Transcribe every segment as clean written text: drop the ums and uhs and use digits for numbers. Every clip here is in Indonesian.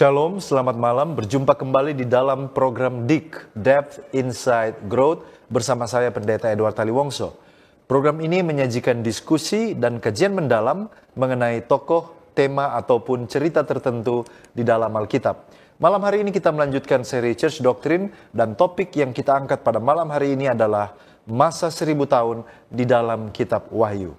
Shalom, selamat malam. Berjumpa kembali di dalam program DIG, Depth, Insight, Growth bersama saya Pendeta Edward Taliwongso. Program ini menyajikan diskusi dan kajian mendalam mengenai tokoh, tema ataupun cerita tertentu di dalam Alkitab. Malam hari ini kita melanjutkan seri Church Doctrine dan topik yang kita angkat pada malam hari ini adalah masa 1000 tahun di dalam kitab Wahyu.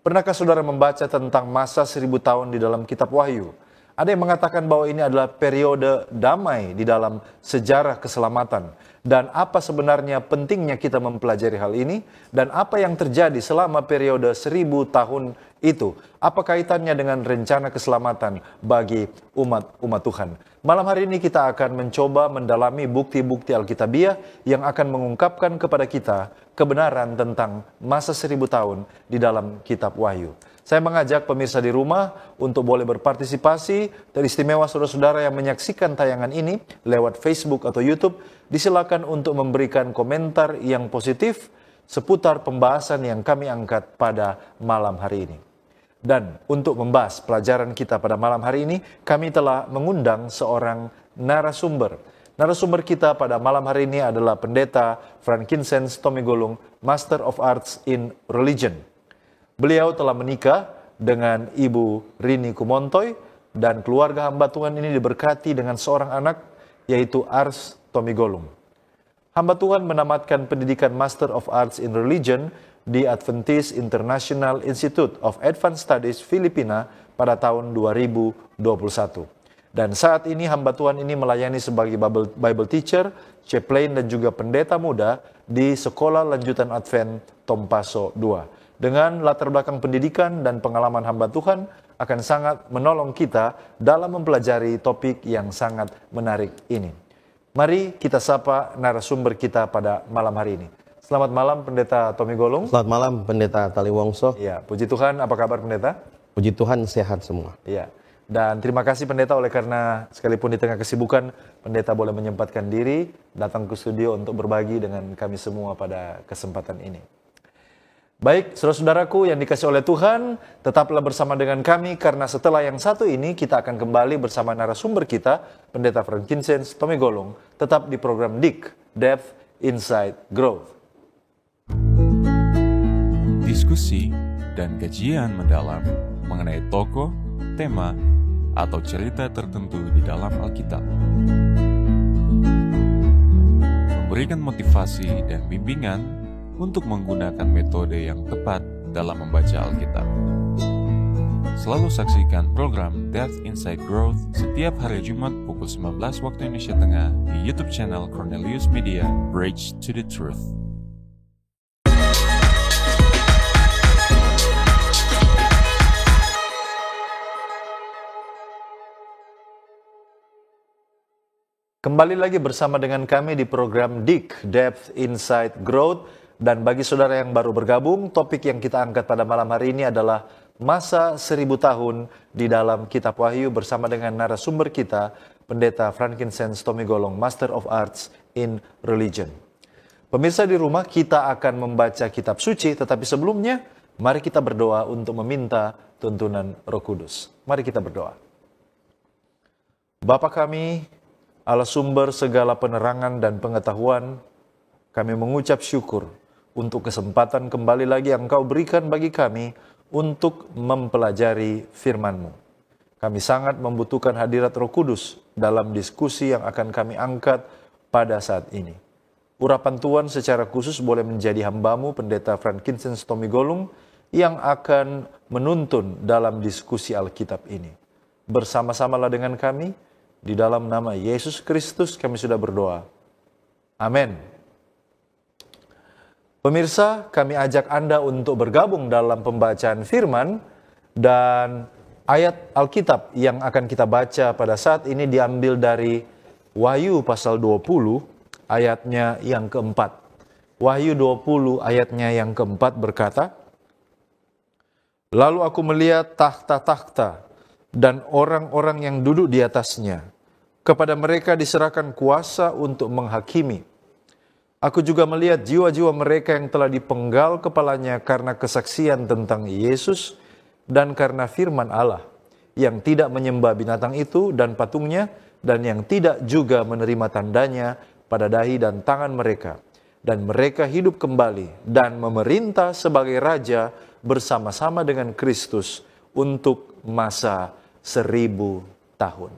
Pernahkah saudara membaca tentang masa 1000 tahun di dalam kitab Wahyu? Ada yang mengatakan bahwa ini adalah periode damai di dalam sejarah keselamatan. Dan apa sebenarnya pentingnya kita mempelajari hal ini? Dan apa yang terjadi selama periode 1000 tahun itu? Apa kaitannya dengan rencana keselamatan bagi umat Tuhan? Malam hari ini kita akan mencoba mendalami bukti-bukti Alkitabiah yang akan mengungkapkan kepada kita kebenaran tentang masa 1000 tahun di dalam kitab Wahyu. Saya mengajak pemirsa di rumah untuk boleh berpartisipasi, teristimewa saudara-saudara yang menyaksikan tayangan ini lewat Facebook atau YouTube, disilakan untuk memberikan komentar yang positif seputar pembahasan yang kami angkat pada malam hari ini. Dan untuk membahas pelajaran kita pada malam hari ini, kami telah mengundang seorang narasumber. Narasumber kita pada malam hari ini adalah Pendeta Frankincense Tomigolung, Master of Arts in Religion. Beliau telah menikah dengan Ibu Rini Kumontoy dan keluarga hamba Tuhan ini diberkati dengan seorang anak yaitu Ars Tomigolung. Hamba Tuhan menamatkan pendidikan Master of Arts in Religion di Adventist International Institute of Advanced Studies Filipina pada tahun 2021. Dan saat ini hamba Tuhan ini melayani sebagai Bible teacher, chaplain dan juga pendeta muda di Sekolah Lanjutan Advent Tompaso II. Dengan latar belakang pendidikan dan pengalaman hamba Tuhan akan sangat menolong kita dalam mempelajari topik yang sangat menarik ini. Mari kita sapa narasumber kita pada malam hari ini. Selamat malam Pendeta Tomigolung. Selamat malam Pendeta Taliwongso. Ya, puji Tuhan. Apa kabar Pendeta? Puji Tuhan, sehat semua. Ya. Dan terima kasih Pendeta oleh karena sekalipun di tengah kesibukan Pendeta boleh menyempatkan diri datang ke studio untuk berbagi dengan kami semua pada kesempatan ini. Baik, saudara-saudaraku yang dikasih oleh Tuhan, tetaplah bersama dengan kami karena setelah yang satu ini kita akan kembali bersama narasumber kita, Pendeta Frankincense Tomigolung, tetap di program DIG, Depth, Insight, Growth. Diskusi dan kajian mendalam mengenai tokoh, tema, atau cerita tertentu di dalam Alkitab. Memberikan motivasi dan bimbingan untuk menggunakan metode yang tepat dalam membaca Alkitab. Selalu saksikan program Death Inside Growth setiap hari Jumat pukul 19 waktu Indonesia Tengah di YouTube channel Cornelius Media, Bridge to the Truth. Kembali lagi bersama dengan kami di program DIG, Depth, Insight, Growth. Dan bagi saudara yang baru bergabung, topik yang kita angkat pada malam hari ini adalah masa 1000 tahun di dalam kitab Wahyu bersama dengan narasumber kita, Pendeta Frankincense Tomigolung, Master of Arts in Religion. Pemirsa di rumah, kita akan membaca kitab suci, tetapi sebelumnya, mari kita berdoa untuk meminta tuntunan Roh Kudus. Mari kita berdoa. Bapa kami, Allah sumber segala penerangan dan pengetahuan, kami mengucap syukur untuk kesempatan kembali lagi yang Engkau berikan bagi kami untuk mempelajari firman-Mu. Kami sangat membutuhkan hadirat Roh Kudus dalam diskusi yang akan kami angkat pada saat ini. Urapan Tuhan secara khusus boleh menjadi hamba-Mu, Pendeta Frankincense Tomigolung, yang akan menuntun dalam diskusi Alkitab ini. Bersama-samalah dengan kami, di dalam nama Yesus Kristus kami sudah berdoa. Amin. Pemirsa, kami ajak Anda untuk bergabung dalam pembacaan firman dan ayat Alkitab yang akan kita baca pada saat ini diambil dari Wahyu pasal 20 ayatnya yang keempat. Wahyu 20 ayatnya yang keempat berkata, "Lalu aku melihat takhta-takhta dan orang-orang yang duduk di atasnya. Kepada mereka diserahkan kuasa untuk menghakimi. Aku juga melihat jiwa-jiwa mereka yang telah dipenggal kepalanya karena kesaksian tentang Yesus dan karena firman Allah. yang tidak menyembah binatang itu dan patungnya, dan yang tidak juga menerima tandanya pada dahi dan tangan mereka. Dan mereka hidup kembali dan memerintah sebagai raja bersama-sama dengan Kristus untuk masa 1000 tahun.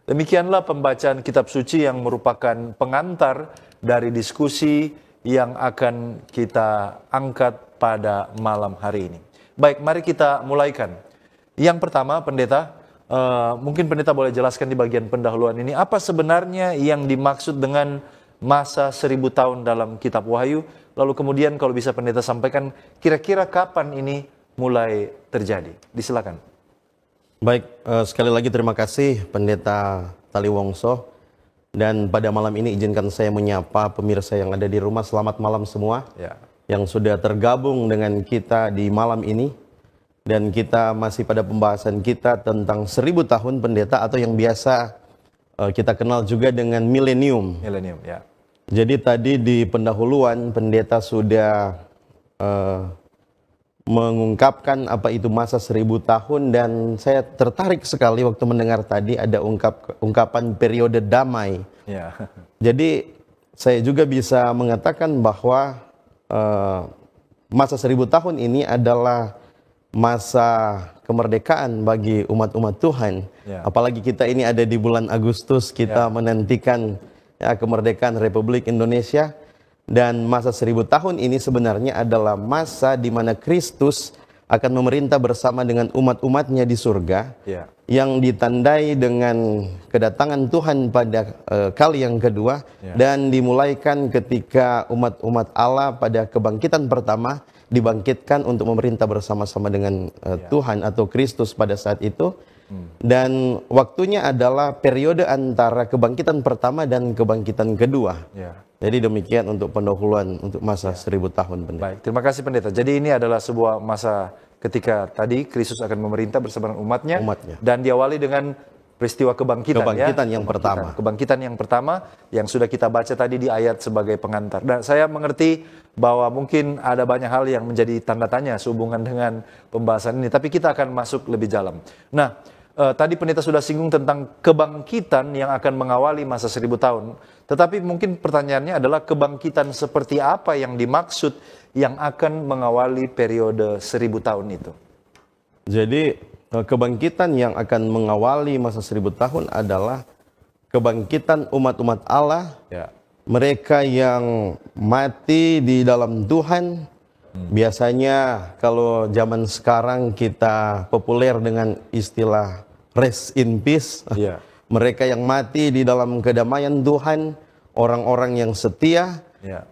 Demikianlah pembacaan kitab suci yang merupakan pengantar dari diskusi yang akan kita angkat pada malam hari ini. Baik, mari kita mulaikan. Yang pertama, pendeta, mungkin pendeta boleh jelaskan di bagian pendahuluan ini, apa sebenarnya yang dimaksud dengan masa 1000 tahun dalam kitab Wahyu? Lalu kemudian kalau bisa pendeta sampaikan kira-kira kapan ini mulai terjadi. Disilakan. Baik, sekali lagi terima kasih Pendeta Taliwongso. Dan pada malam ini izinkan saya menyapa pemirsa yang ada di rumah. Selamat malam semua Ya. yang sudah tergabung dengan kita di malam ini. Dan kita masih pada pembahasan kita tentang 1000 tahun pendeta, atau yang biasa kita kenal juga dengan milenium. Milenium, ya. Jadi tadi di pendahuluan pendeta sudah mengungkapkan apa itu masa 1000 tahun, dan saya tertarik sekali waktu mendengar tadi ada ungkapan periode damai. Ya. Jadi saya juga bisa mengatakan bahwa masa 1000 tahun ini adalah masa kemerdekaan bagi umat-umat Tuhan. Ya. Apalagi kita ini ada di bulan Agustus, kita menantikan kemerdekaan Republik Indonesia. Dan masa 1000 tahun ini sebenarnya adalah masa di mana Kristus akan memerintah bersama dengan umat-umatnya di surga, Ya. yang ditandai dengan kedatangan Tuhan pada kali yang kedua, dan dimulaikan ketika umat-umat Allah pada kebangkitan pertama dibangkitkan untuk memerintah bersama-sama dengan Tuhan atau Kristus pada saat itu. Dan waktunya adalah periode antara kebangkitan pertama dan kebangkitan kedua. Ya. Jadi demikian untuk pendahuluan untuk masa 1000 tahun pendeta. Baik, terima kasih pendeta. Jadi ini adalah sebuah masa ketika tadi Kristus akan memerintah bersama dengan umatnya. Dan diawali dengan peristiwa kebangkitan yang pertama. Kebangkitan yang pertama yang sudah kita baca tadi di ayat sebagai pengantar. Dan saya mengerti bahwa mungkin ada banyak hal yang menjadi tanda tanya sehubungan dengan pembahasan ini. Tapi kita akan masuk lebih dalam. Nah, tadi pendeta sudah singgung tentang kebangkitan yang akan mengawali masa 1000 tahun. Tetapi mungkin pertanyaannya adalah kebangkitan seperti apa yang dimaksud yang akan mengawali periode 1000 tahun itu? Jadi kebangkitan yang akan mengawali masa 1000 tahun adalah kebangkitan umat-umat Allah. Ya. Mereka yang mati di dalam Tuhan. Biasanya kalau zaman sekarang kita populer dengan istilah rest in peace. Ya. Mereka yang mati di dalam kedamaian Tuhan, orang-orang yang setia,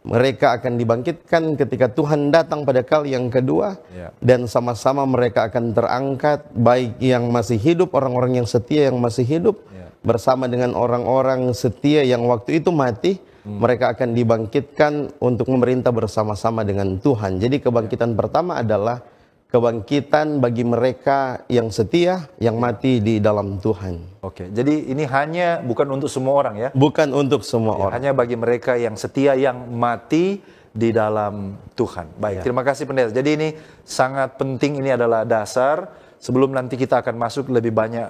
mereka akan dibangkitkan ketika Tuhan datang pada kali yang kedua, dan sama-sama mereka akan terangkat, baik yang masih hidup, orang-orang yang setia yang masih hidup, bersama dengan orang-orang setia yang waktu itu mati. Mereka akan dibangkitkan untuk memerintah bersama-sama dengan Tuhan. Jadi kebangkitan pertama adalah kebangkitan bagi mereka yang setia, yang mati di dalam Tuhan. Oke, jadi ini hanya bukan untuk semua orang ya? Bukan untuk semua orang. Hanya bagi mereka yang setia, yang mati di dalam Tuhan. Baik, terima kasih pendeta. Jadi ini sangat penting, ini adalah dasar. Sebelum nanti kita akan masuk lebih banyak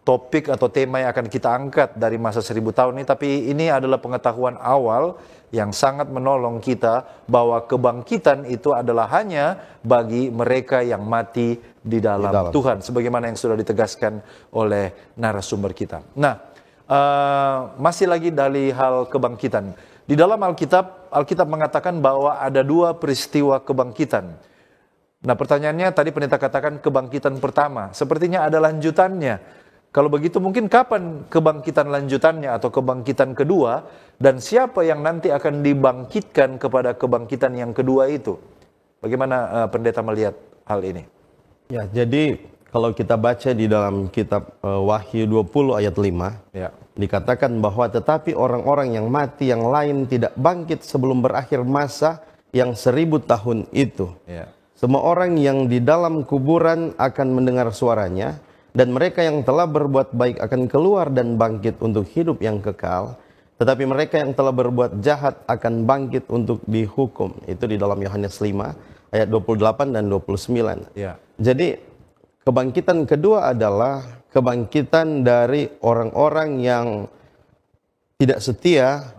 topik atau tema yang akan kita angkat dari masa 1000 tahun ini. Tapi ini adalah pengetahuan awal yang sangat menolong kita bahwa kebangkitan itu adalah hanya bagi mereka yang mati di dalam Tuhan, sebagaimana yang sudah ditegaskan oleh narasumber kita. Nah, masih lagi dari hal kebangkitan. Di dalam Alkitab mengatakan bahwa ada 2 peristiwa kebangkitan. Nah, pertanyaannya tadi pendeta katakan kebangkitan pertama, sepertinya ada lanjutannya. Kalau begitu mungkin kapan kebangkitan lanjutannya atau kebangkitan kedua, dan siapa yang nanti akan dibangkitkan kepada kebangkitan yang kedua itu? Bagaimana pendeta melihat hal ini? Ya, jadi kalau kita baca di dalam kitab Wahyu 20 ayat 5, dikatakan bahwa tetapi orang-orang yang mati yang lain tidak bangkit sebelum berakhir masa yang 1000 tahun itu. Semua orang yang di dalam kuburan akan mendengar suaranya, dan mereka yang telah berbuat baik akan keluar dan bangkit untuk hidup yang kekal. Tetapi mereka yang telah berbuat jahat akan bangkit untuk dihukum. Itu di dalam Yohanes 5 ayat 28 dan 29. Jadi kebangkitan kedua adalah kebangkitan dari orang-orang yang tidak setia,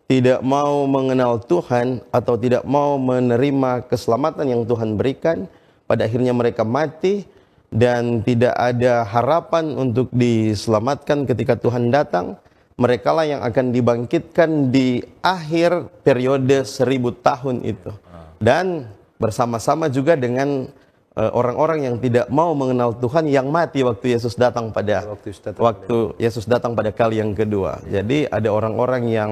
tidak mau mengenal Tuhan, atau tidak mau menerima keselamatan yang Tuhan berikan. Pada akhirnya mereka mati dan tidak ada harapan untuk diselamatkan ketika Tuhan datang. Mereka lah yang akan dibangkitkan di akhir periode 1000 tahun itu. Dan bersama-sama juga dengan orang-orang yang tidak mau mengenal Tuhan yang mati waktu Yesus datang pada Yesus datang pada kali yang kedua. Jadi ada orang-orang yang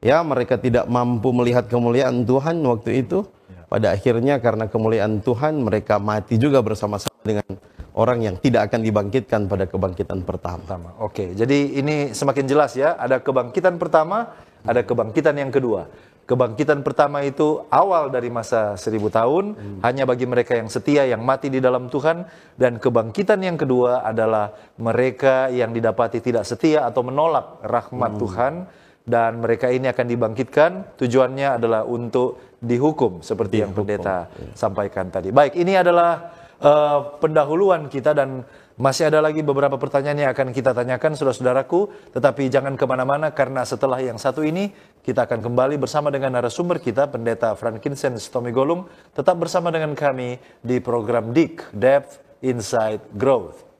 mereka tidak mampu melihat kemuliaan Tuhan waktu itu. Pada akhirnya karena kemuliaan Tuhan mereka mati juga bersama-sama dengan orang yang tidak akan dibangkitkan pada kebangkitan pertama. Oke, jadi ini semakin jelas ya. Ada kebangkitan pertama, ada kebangkitan yang kedua. Kebangkitan pertama itu awal dari masa 1000 tahun, hanya bagi mereka yang setia, yang mati di dalam Tuhan. Dan kebangkitan yang kedua adalah mereka yang didapati tidak setia atau menolak rahmat Tuhan. Dan mereka ini akan dibangkitkan, tujuannya adalah untuk dihukum, seperti yang pendeta sampaikan tadi. Baik, ini adalah pendahuluan kita dan masih ada lagi beberapa pertanyaan yang akan kita tanyakan saudara-saudaraku, tetapi jangan kemana-mana karena setelah yang satu ini kita akan kembali bersama dengan narasumber kita, Pendeta Frankincense Tomigolung. Tetap bersama dengan kami di program DIG, Depth Insight Growth.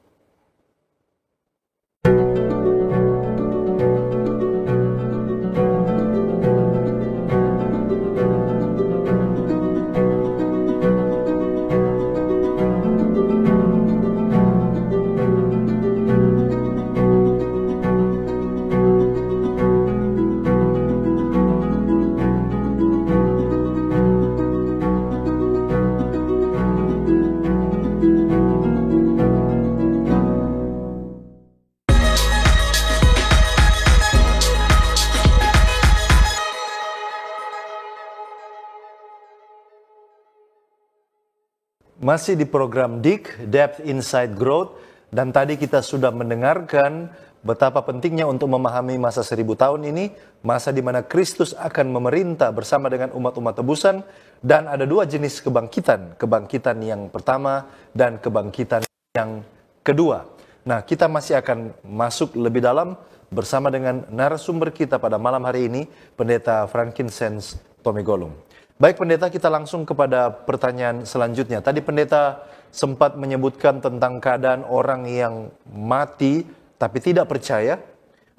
Masih di program DIG, Depth Insight Growth, dan tadi kita sudah mendengarkan betapa pentingnya untuk memahami masa 1000 tahun ini, masa di mana Kristus akan memerintah bersama dengan umat-umat tebusan, dan ada dua jenis kebangkitan, kebangkitan yang pertama dan kebangkitan yang kedua. Nah, kita masih akan masuk lebih dalam bersama dengan narasumber kita pada malam hari ini, Pendeta Frankincense Tomigolung. Baik pendeta, kita langsung kepada pertanyaan selanjutnya. Tadi pendeta sempat menyebutkan tentang keadaan orang yang mati tapi tidak percaya,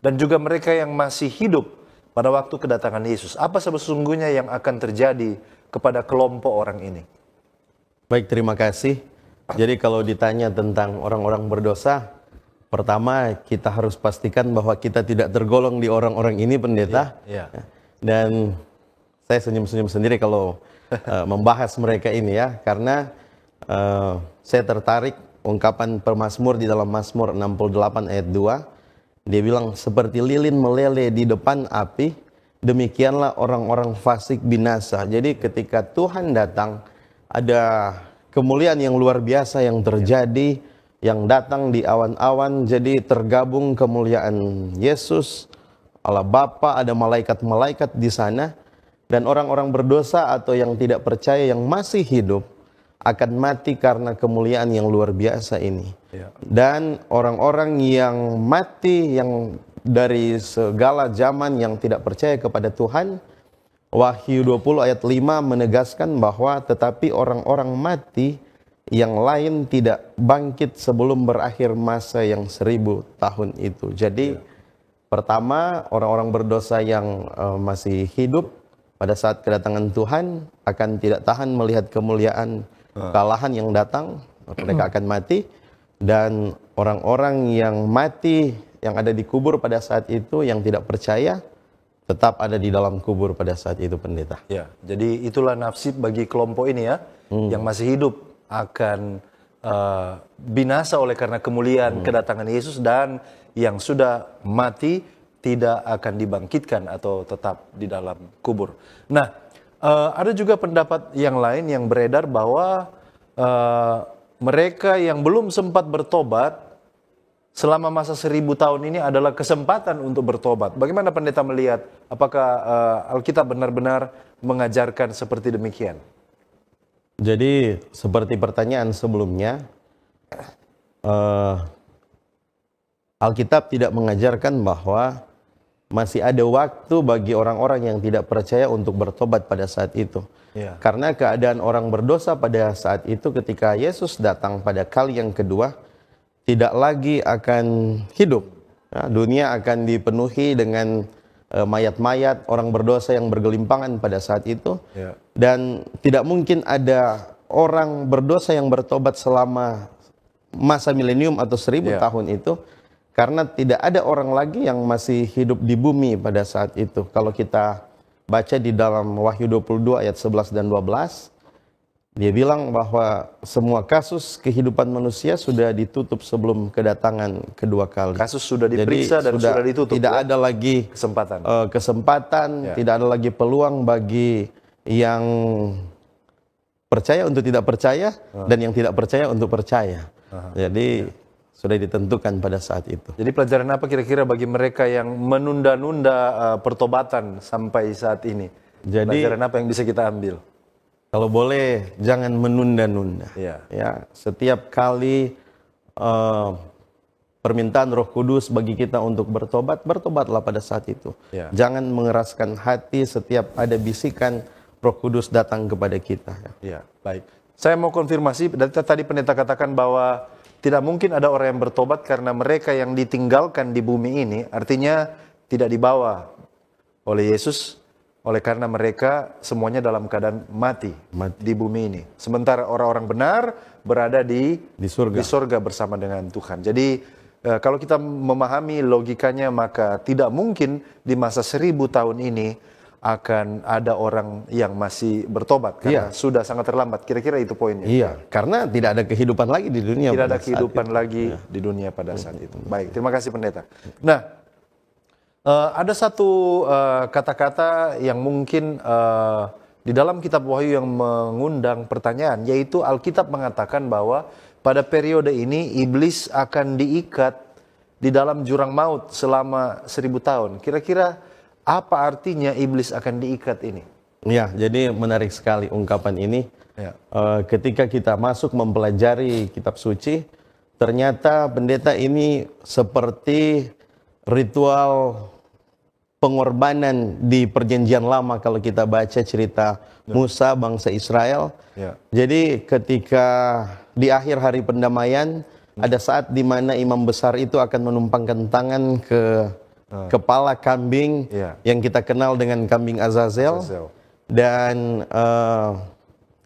dan juga mereka yang masih hidup pada waktu kedatangan Yesus. Apa sesungguhnya yang akan terjadi kepada kelompok orang ini? Baik, terima kasih. Jadi kalau ditanya tentang orang-orang berdosa, pertama kita harus pastikan bahwa kita tidak tergolong di orang-orang ini, pendeta. Dan saya senyum-senyum sendiri kalau membahas mereka ini ya, karena saya tertarik ungkapan pemazmur di dalam Mazmur 68 ayat 2. Dia bilang, seperti lilin meleleh di depan api, demikianlah orang-orang fasik binasa. Jadi ketika Tuhan datang, ada kemuliaan yang luar biasa yang terjadi, yang datang di awan-awan. Jadi tergabung kemuliaan Yesus, Allah Bapa, ada malaikat-malaikat di sana. Dan orang-orang berdosa atau yang tidak percaya yang masih hidup akan mati karena kemuliaan yang luar biasa ini. Dan orang-orang yang mati yang dari segala zaman yang tidak percaya kepada Tuhan, Wahyu 20 ayat 5 menegaskan bahwa tetapi orang-orang mati yang lain tidak bangkit sebelum berakhir masa yang 1000 tahun itu. Jadi pertama, orang-orang berdosa yang masih hidup pada saat kedatangan Tuhan akan tidak tahan melihat kemuliaan kalahan yang datang, mereka akan mati. Dan orang-orang yang mati yang ada di kubur pada saat itu yang tidak percaya tetap ada di dalam kubur pada saat itu, pendeta. Ya, jadi itulah nasib bagi kelompok ini ya, yang masih hidup akan binasa oleh karena kemuliaan kedatangan Yesus, dan yang sudah mati tidak akan dibangkitkan atau tetap di dalam kubur. Nah, ada juga pendapat yang lain yang beredar bahwa mereka yang belum sempat bertobat selama masa 1000 tahun ini adalah kesempatan untuk bertobat. Bagaimana pendeta melihat? Apakah Alkitab benar-benar mengajarkan seperti demikian? Jadi seperti pertanyaan sebelumnya, Alkitab tidak mengajarkan bahwa masih ada waktu bagi orang-orang yang tidak percaya untuk bertobat pada saat itu. Ya. Karena keadaan orang berdosa pada saat itu ketika Yesus datang pada kali yang kedua, tidak lagi akan hidup. Ya, dunia akan dipenuhi dengan mayat-mayat orang berdosa yang bergelimpangan pada saat itu. Ya. Dan tidak mungkin ada orang berdosa yang bertobat selama masa milenium atau 1000 tahun itu. Karena tidak ada orang lagi yang masih hidup di bumi pada saat itu. Kalau kita baca di dalam Wahyu 22 ayat 11 dan 12, dia bilang bahwa semua kasus kehidupan manusia sudah ditutup sebelum kedatangan kedua kali. Kasus sudah diperiksa dan sudah ditutup. Tidak ada lagi kesempatan, tidak ada lagi peluang bagi yang percaya untuk tidak percaya dan yang tidak percaya untuk percaya. Jadi sudah ditentukan pada saat itu. Jadi pelajaran apa kira-kira bagi mereka yang menunda-nunda pertobatan sampai saat ini? Jadi pelajaran apa yang bisa kita ambil? Kalau boleh jangan menunda-nunda. Ya, setiap kali permintaan Roh Kudus bagi kita untuk bertobat, bertobatlah pada saat itu. Jangan mengeraskan hati setiap ada bisikan Roh Kudus datang kepada kita. Ya, baik. Saya mau konfirmasi, tadi pendeta katakan bahwa tidak mungkin ada orang yang bertobat karena mereka yang ditinggalkan di bumi ini, artinya tidak dibawa oleh Yesus, oleh karena mereka semuanya dalam keadaan mati di bumi ini. Sementara orang-orang benar berada di surga bersama dengan Tuhan. Jadi kalau kita memahami logikanya, maka tidak mungkin di masa 1000 tahun ini akan ada orang yang masih bertobat karena sudah sangat terlambat. Kira-kira itu poinnya. Iya, karena tidak ada kehidupan lagi di dunia. Tidak ada kehidupan lagi di dunia pada saat itu. Baik, terima kasih pendeta. Nah, ada satu kata-kata yang mungkin di dalam kitab Wahyu yang mengundang pertanyaan, yaitu Alkitab mengatakan bahwa pada periode ini iblis akan diikat di dalam jurang maut selama 1000 tahun. Kira-kira apa artinya iblis akan diikat ini? Ya, jadi menarik sekali ungkapan ini. Ketika kita masuk mempelajari kitab suci, ternyata pendeta ini seperti ritual pengorbanan di perjanjian lama kalau kita baca cerita Musa, bangsa Israel. Jadi ketika di akhir hari pendamaian, ada saat di mana imam besar itu akan menumpangkan tangan ke kepala kambing yang kita kenal dengan kambing Azazel. Dan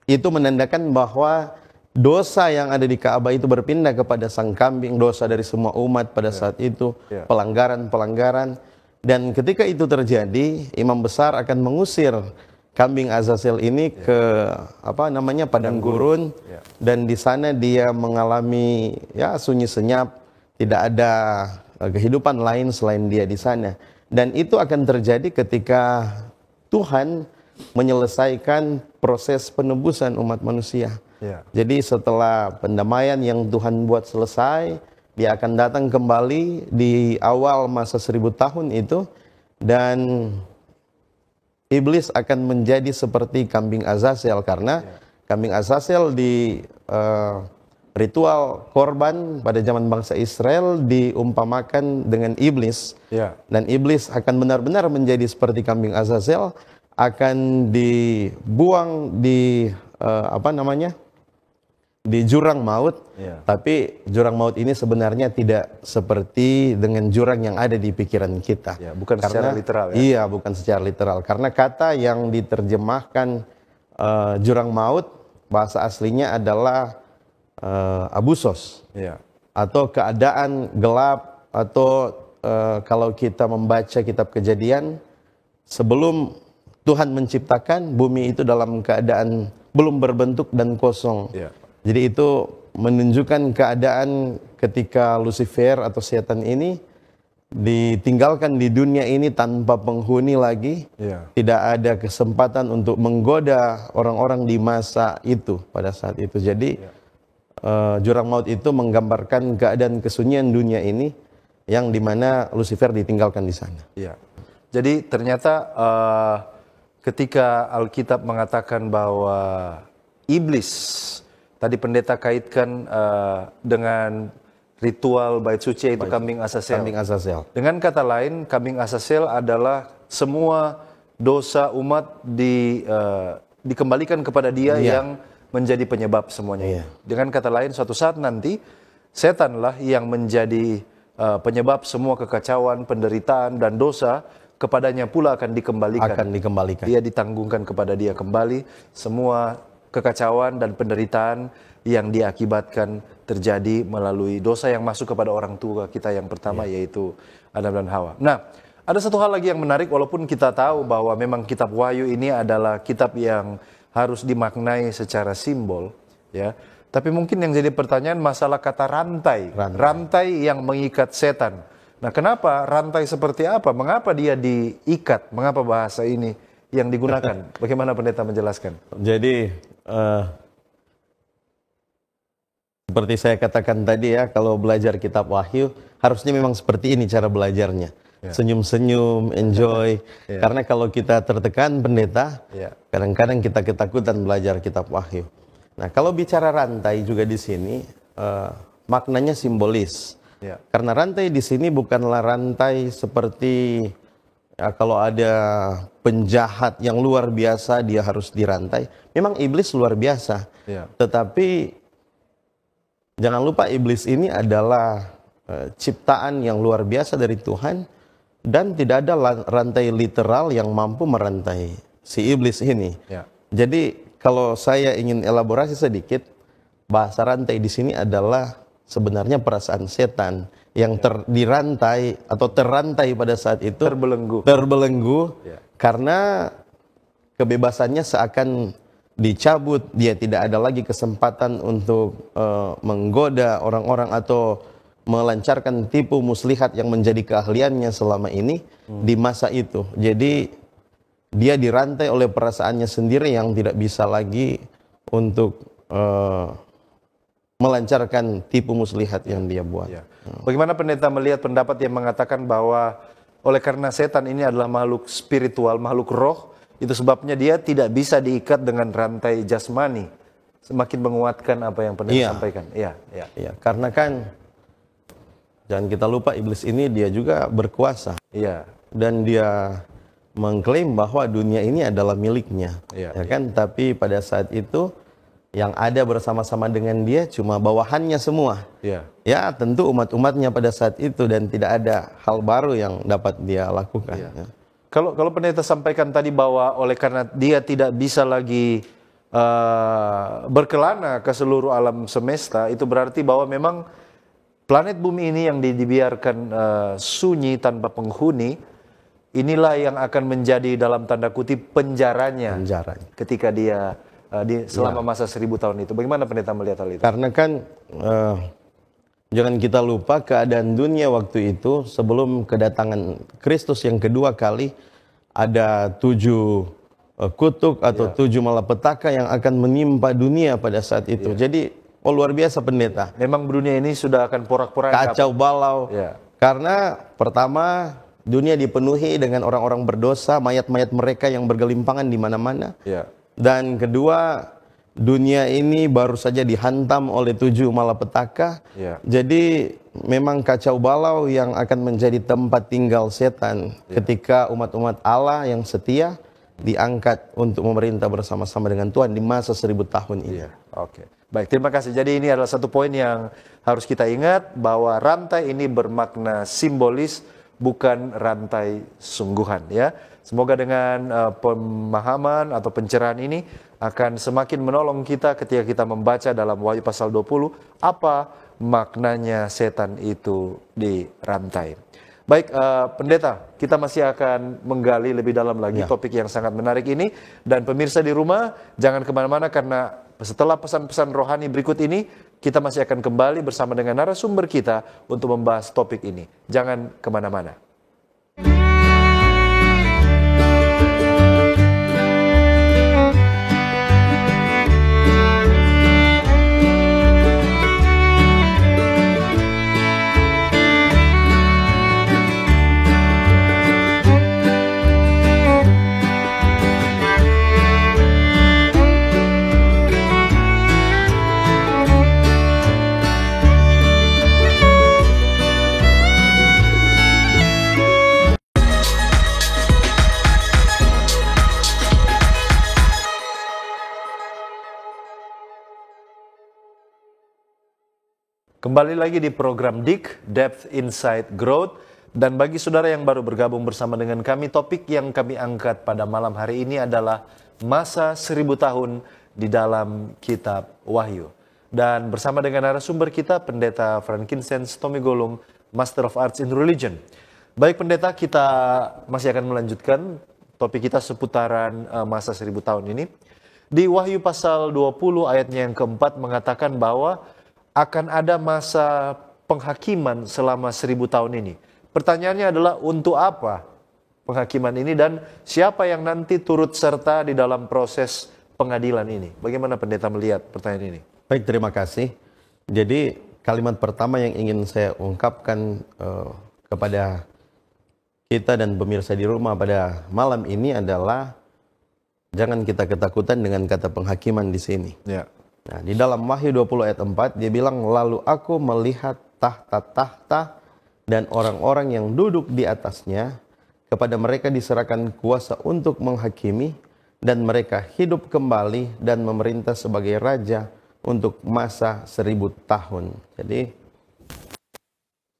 itu menandakan bahwa dosa yang ada di Ka'bah itu berpindah kepada sang kambing, dosa dari semua umat pada saat itu, pelanggaran-pelanggaran. Dan ketika itu terjadi, imam besar akan mengusir kambing Azazel ini ke padang gurun, dan di sana dia mengalami sunyi senyap, tidak ada kehidupan lain selain dia di sana. Dan itu akan terjadi ketika Tuhan menyelesaikan proses penebusan umat manusia. Jadi setelah pendamaian yang Tuhan buat selesai, dia akan datang kembali di awal masa 1000 tahun itu, dan iblis akan menjadi seperti kambing Azazel, karena kambing Azazel di ritual korban pada zaman bangsa Israel diumpamakan dengan iblis. Dan iblis akan benar-benar menjadi seperti kambing Azazel, akan dibuang di di jurang maut. Tapi jurang maut ini sebenarnya tidak seperti dengan jurang yang ada di pikiran kita. Bukan secara literal. Iya, bukan secara literal. Karena kata yang diterjemahkan jurang maut, bahasa aslinya adalah abusos, atau keadaan gelap, atau kalau kita membaca kitab Kejadian, sebelum Tuhan menciptakan bumi itu dalam keadaan belum berbentuk dan kosong. Jadi itu menunjukkan keadaan ketika Lucifer atau setan ini ditinggalkan di dunia ini tanpa penghuni lagi. Tidak ada kesempatan untuk menggoda orang-orang di masa itu, pada saat itu. Jadi jurang maut itu menggambarkan keadaan kesunyian dunia ini, yang dimana Lucifer ditinggalkan di sana. Jadi ternyata ketika Alkitab mengatakan bahwa iblis, tadi pendeta kaitkan dengan ritual bait suci yaitu kambing Azazel. Kambing Azazel. Dengan kata lain, kambing Azazel adalah semua dosa umat dikembalikan kepada dia yang menjadi penyebab semuanya. Dengan kata lain, suatu saat nanti setanlah yang menjadi penyebab semua kekacauan, penderitaan dan dosa kepadanya pula akan dikembalikan. Dia ditanggungkan kepada dia kembali semua kekacauan dan penderitaan yang diakibatkan terjadi melalui dosa yang masuk kepada orang tua kita yang pertama yaitu Adam dan Hawa. Nah, ada satu hal lagi yang menarik, walaupun kita tahu bahwa memang kitab Wahyu ini adalah kitab yang harus dimaknai secara simbol, ya. Tapi mungkin yang jadi pertanyaan masalah kata rantai yang mengikat setan. Nah, kenapa rantai seperti apa? Mengapa dia diikat? Mengapa bahasa ini yang digunakan? Bagaimana pendeta menjelaskan? Jadi seperti saya katakan tadi ya, kalau belajar kitab Wahyu harusnya memang seperti ini cara belajarnya. Senyum-senyum, enjoy. Karena kalau kita tertekan pendeta, kadang-kadang kita ketakutan belajar kitab Wahyu. Nah, kalau bicara rantai juga di sini maknanya simbolis. Karena rantai di sini bukanlah rantai seperti kalau ada penjahat yang luar biasa dia harus dirantai. Memang iblis luar biasa. Tetapi jangan lupa iblis ini adalah ciptaan yang luar biasa dari Tuhan dan tidak ada rantai literal yang mampu merantai si iblis ini. Jadi kalau saya ingin elaborasi sedikit, bahasa rantai di sini adalah sebenarnya perasaan setan yang dirantai atau terrantai pada saat itu, terbelenggu karena kebebasannya seakan dicabut, dia tidak ada lagi kesempatan untuk menggoda orang-orang atau melancarkan tipu muslihat yang menjadi keahliannya selama ini di masa itu. Jadi dia dirantai oleh perasaannya sendiri yang tidak bisa lagi untuk melancarkan tipu muslihat yang dia buat. Bagaimana pendeta melihat pendapat yang mengatakan bahwa oleh karena setan ini adalah makhluk spiritual, makhluk roh, itu sebabnya dia tidak bisa diikat dengan rantai jasmani. Semakin menguatkan apa yang pendeta sampaikan. Karena kan jangan kita lupa iblis ini dia juga berkuasa. Dan dia mengklaim bahwa dunia ini adalah miliknya. Kan? Tapi pada saat itu yang ada bersama-sama dengan dia cuma bawahannya semua. Ya, tentu umat-umatnya pada saat itu dan tidak ada hal baru yang dapat dia lakukan. Kalau pendeta sampaikan tadi bahwa oleh karena dia tidak bisa lagi berkelana ke seluruh alam semesta, itu berarti bahwa memang planet bumi ini yang dibiarkan sunyi tanpa penghuni, inilah yang akan menjadi dalam tanda kutip penjaranya. Ketika dia selama masa 1000 tahun itu. Bagaimana pendeta melihat hal itu? Karena kan jangan kita lupa keadaan dunia waktu itu sebelum kedatangan Kristus yang kedua kali, ada 7 kutuk atau 7 malapetaka yang akan menimpa dunia pada saat itu. Jadi luar biasa pendeta. Memang dunia ini sudah akan porak-poranda, kacau balau. Karena pertama dunia dipenuhi dengan orang-orang berdosa, mayat-mayat mereka yang bergelimpangan di mana-mana. Dan kedua, dunia ini baru saja dihantam oleh 7 malapetaka. Jadi memang kacau balau yang akan menjadi tempat tinggal setan ketika umat-umat Allah yang setia diangkat untuk memerintah bersama-sama dengan Tuhan di masa 1000 tahun ini. Baik, terima kasih. Jadi ini adalah satu poin yang harus kita ingat, bahwa rantai ini bermakna simbolis, bukan rantai sungguhan, ya. Semoga dengan pemahaman atau pencerahan ini akan semakin menolong kita ketika kita membaca dalam Wahyu pasal 20 apa maknanya setan itu dirantai. Baik, pendeta, kita masih akan menggali lebih dalam lagi topik yang sangat menarik ini. Dan pemirsa di rumah, jangan kemana-mana karena setelah pesan-pesan rohani berikut ini, kita masih akan kembali bersama dengan narasumber kita untuk membahas topik ini. Jangan kemana-mana. Kembali lagi di program DIK, Depth Insight Growth. Dan bagi saudara yang baru bergabung bersama dengan kami, topik yang kami angkat pada malam hari ini adalah masa 1000 tahun di dalam kitab Wahyu. Dan bersama dengan narasumber kita, Pendeta Frankincense Tomigolung, Master of Arts in Religion. Baik Pendeta, kita masih akan melanjutkan topik kita seputaran masa 1000 tahun ini. Di Wahyu pasal 20 ayatnya yang keempat mengatakan bahwa akan ada masa penghakiman selama 1000 tahun ini. Pertanyaannya adalah untuk apa penghakiman ini dan siapa yang nanti turut serta di dalam proses pengadilan ini? Bagaimana pendeta melihat pertanyaan ini? Baik, terima kasih. Jadi kalimat pertama yang ingin saya ungkapkan kepada kita dan pemirsa di rumah pada malam ini adalah jangan kita ketakutan dengan kata penghakiman di sini. Ya. Nah, di dalam Wahyu 20 ayat 4 dia bilang, lalu aku melihat tahta-tahta dan orang-orang yang duduk di atasnya, kepada mereka diserahkan kuasa untuk menghakimi, dan mereka hidup kembali dan memerintah sebagai raja untuk masa 1000 tahun. Jadi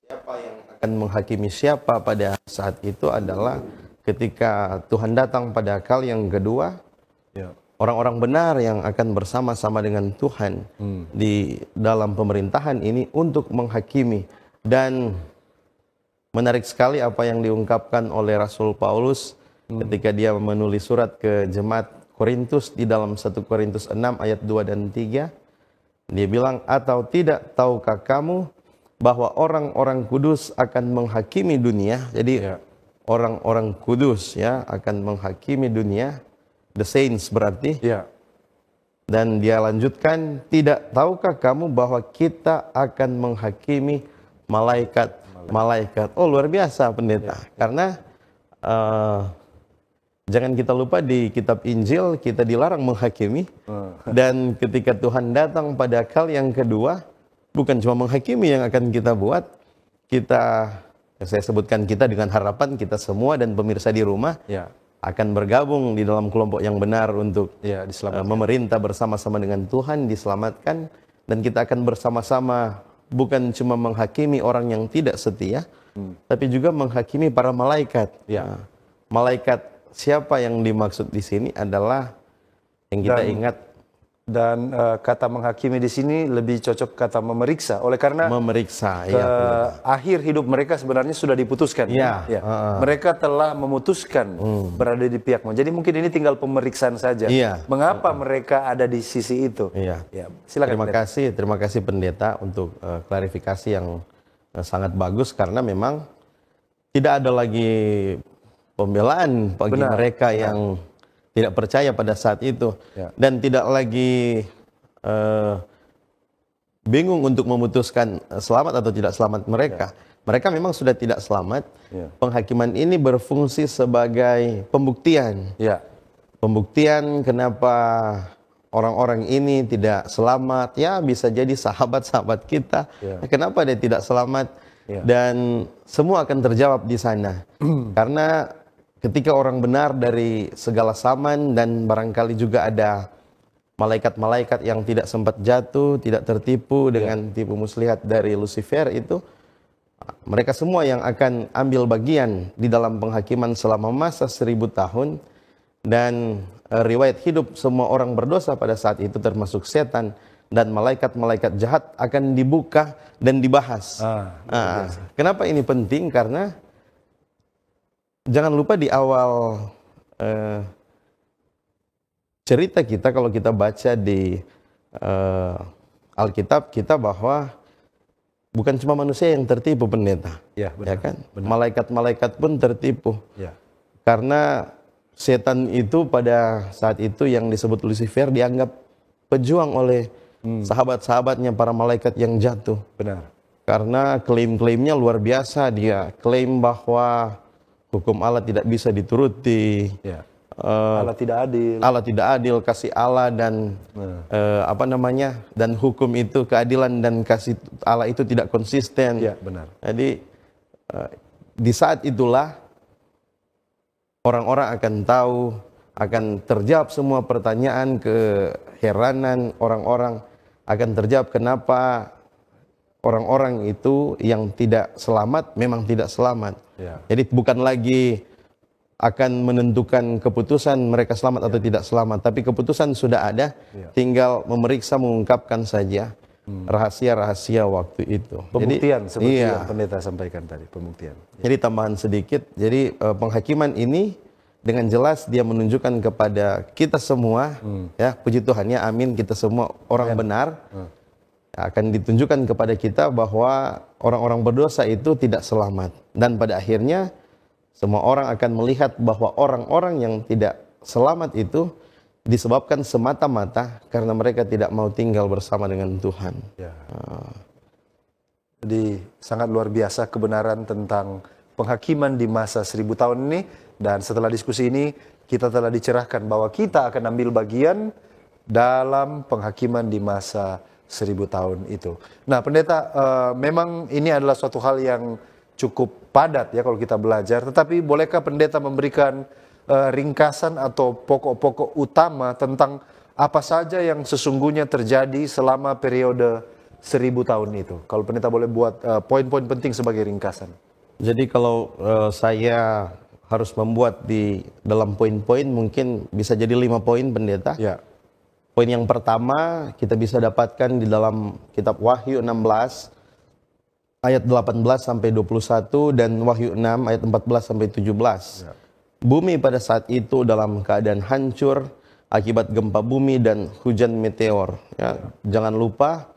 siapa yang akan menghakimi siapa pada saat itu adalah ketika Tuhan datang pada kali yang kedua. Ya. Orang-orang benar yang akan bersama-sama dengan Tuhan di dalam pemerintahan ini untuk menghakimi. Dan menarik sekali apa yang diungkapkan oleh Rasul Paulus ketika dia menulis surat ke jemaat Korintus di dalam 1 Korintus 6 ayat 2 dan 3. Dia bilang, atau tidak tahukah kamu bahwa orang-orang kudus akan menghakimi dunia. Jadi orang-orang kudus ya akan menghakimi dunia. The saints berarti. Ya. Dan dia lanjutkan, tidak tahukah kamu bahwa kita akan menghakimi malaikat. Oh, luar biasa pendeta. Karena jangan kita lupa di kitab Injil kita dilarang menghakimi. Dan ketika Tuhan datang pada kali yang kedua, bukan cuma menghakimi yang akan kita buat. Saya sebutkan kita dengan harapan kita semua dan pemirsa di rumah akan bergabung di dalam kelompok yang benar untuk memerintah bersama-sama dengan Tuhan, diselamatkan, dan kita akan bersama-sama bukan cuma menghakimi orang yang tidak setia, tapi juga menghakimi para malaikat. Nah, malaikat siapa yang dimaksud di sini adalah yang kita ingat. Dan kata menghakimi di sini lebih cocok kata memeriksa. Oleh karena memeriksa, akhir hidup mereka sebenarnya sudah diputuskan. Mereka telah memutuskan berada di pihakmu. Jadi mungkin ini tinggal pemeriksaan saja. Mengapa mereka ada di sisi itu? Silakan. Terima kasih pendeta untuk klarifikasi yang sangat bagus, karena memang tidak ada lagi pembelaan bagi mereka yang tidak percaya pada saat itu, dan tidak lagi bingung untuk memutuskan selamat atau tidak selamat mereka. Mereka memang sudah tidak selamat. Penghakiman ini berfungsi sebagai pembuktian. Pembuktian kenapa orang-orang ini tidak selamat. Ya, bisa jadi sahabat-sahabat kita. Kenapa dia tidak selamat? Dan semua akan terjawab di sana. Karena ketika orang benar dari segala zaman, dan barangkali juga ada malaikat-malaikat yang tidak sempat jatuh, tidak tertipu dengan tipu muslihat dari Lucifer itu, mereka semua yang akan ambil bagian di dalam penghakiman selama masa 1000 tahun. Dan riwayat hidup semua orang berdosa pada saat itu termasuk setan dan malaikat-malaikat jahat akan dibuka dan dibahas. Kenapa ini penting? Karena jangan lupa di awal cerita kita, kalau kita baca di Alkitab kita, bahwa bukan cuma manusia yang tertipu pendeta, ya kan? Malaikat-malaikat pun tertipu. Karena setan itu pada saat itu yang disebut Lucifer dianggap pejuang oleh sahabat-sahabatnya para malaikat yang jatuh. Karena klaim-klaimnya luar biasa. Dia klaim bahwa hukum Allah tidak bisa dituruti. Allah tidak adil. Allah tidak adil, kasih Allah dan dan hukum itu keadilan dan kasih Allah itu tidak konsisten. Jadi di saat itulah orang-orang akan tahu, akan terjawab semua pertanyaan, keheranan orang-orang akan terjawab kenapa orang-orang itu yang tidak selamat memang tidak selamat. Ya. Jadi bukan lagi akan menentukan keputusan mereka selamat atau tidak selamat, tapi keputusan sudah ada, tinggal memeriksa, mengungkapkan saja rahasia-rahasia waktu itu. Pembuktian Jadi, seperti yang pendeta sampaikan tadi, pembuktian. Jadi tambahan sedikit, jadi penghakiman ini dengan jelas dia menunjukkan kepada kita semua, ya puji Tuhan ya, amin, kita semua orang benar, akan ditunjukkan kepada kita bahwa orang-orang berdosa itu tidak selamat. Dan pada akhirnya semua orang akan melihat bahwa orang-orang yang tidak selamat itu disebabkan semata-mata karena mereka tidak mau tinggal bersama dengan Tuhan. Ya. Jadi sangat luar biasa kebenaran tentang penghakiman di masa 1000 tahun ini. Dan setelah diskusi ini kita telah dicerahkan bahwa kita akan ambil bagian dalam penghakiman di masa 1000 tahun itu. Nah pendeta, memang ini adalah suatu hal yang cukup padat ya kalau kita belajar. Tetapi bolehkah pendeta memberikan ringkasan atau pokok-pokok utama tentang apa saja yang sesungguhnya terjadi selama periode 1000 tahun itu? Kalau pendeta boleh buat poin-poin penting sebagai ringkasan. Jadi kalau saya harus membuat di dalam poin-poin, mungkin bisa jadi 5 poin pendeta. Ya. Poin yang pertama kita bisa dapatkan di dalam kitab Wahyu 16 ayat 18 sampai 21 dan Wahyu 6 ayat 14 sampai 17. Ya. Bumi pada saat itu dalam keadaan hancur akibat gempa bumi dan hujan meteor. Ya. Jangan lupa